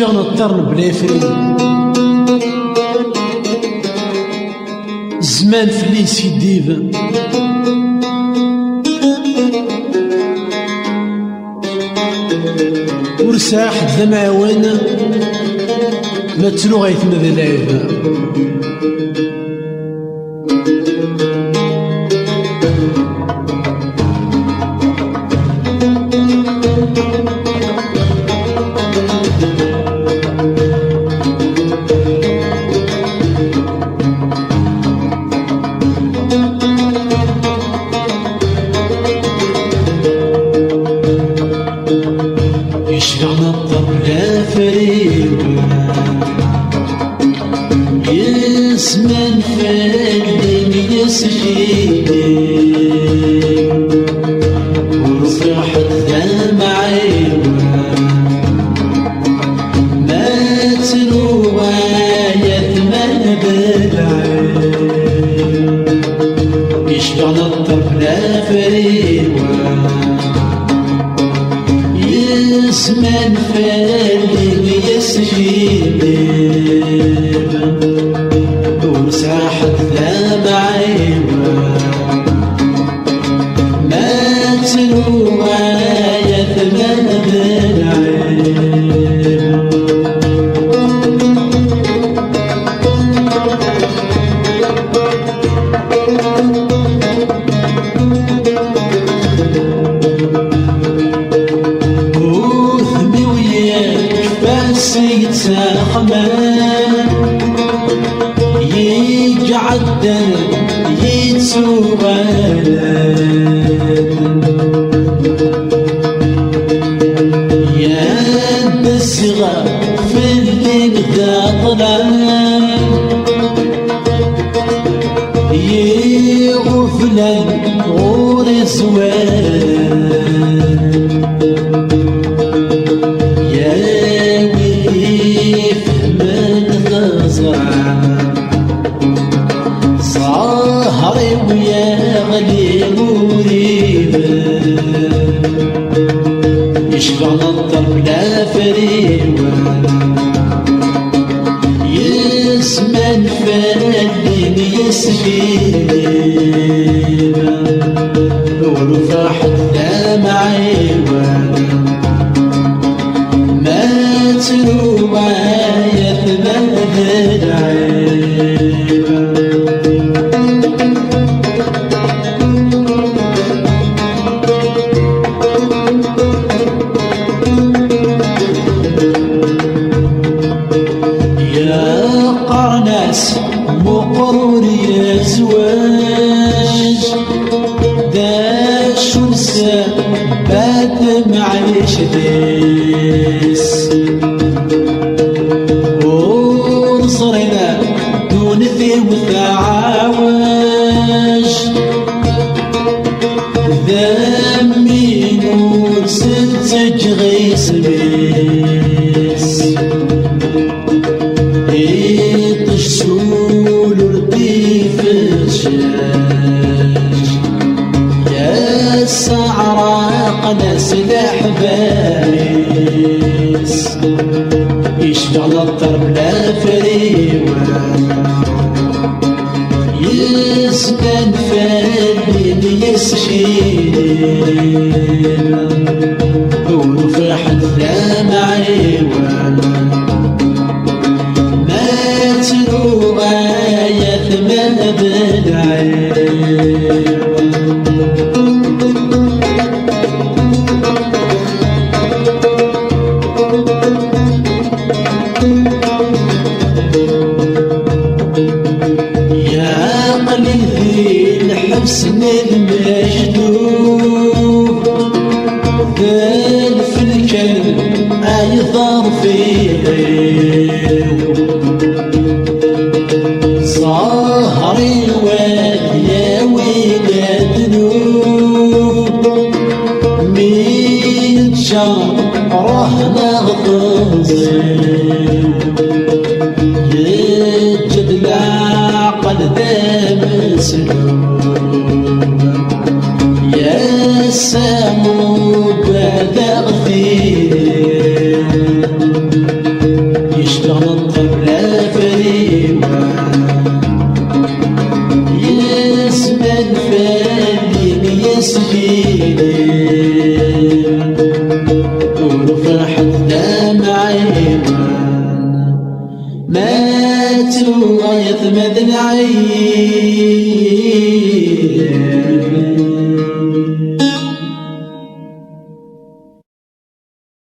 جيغ نضطر بلا يفرين الزمان فلي سيديب ورساح الدمع وانا ما تلو غيث ماذا لعبة يشغلنا الطبلة فريوة يسمن فالدين يسجيدي ورصيح الدمع عيوة ما تروى يثمن بالعين يشغلنا الطبلة فريوة يسمن فالدين يسجيدي وساح الدمع عيوة ما تروى يثمن بالعين وثمي وياك فاسي تساخمان يجعدن يتسوغلن يا الصغار في الليل ذا طلال يغفلن غور زوال يا ويف من غزال صهري ويا غلي مريبا يشغل الطبلة فريوة يسمن فالدين يسجيبا ورفاح الدمع عيوة ما تروى يثمن بالعيبة مقرور يا زواج داش ونسى بات معيش ديس ونصرنا دون ذي وتعاوج ذمين وسنتج غيس بيس يطش سول رديف الشاش يا السعراق سلاح باريس يشتغل الطربلة فريوة يسكن فالدين يسشيل ورفح الدمع عيوة ما تروى يثمن بالعين يا قليل الحبس المجدوب ذلف الكلب أيضر فيه ظهري يا ولاد نوب من شهره نغطزي يجد العقل دام سلوب يا سامو بلغ فيه فيني ورفرح الدمع عيمان ماتوا غيظ مذنعين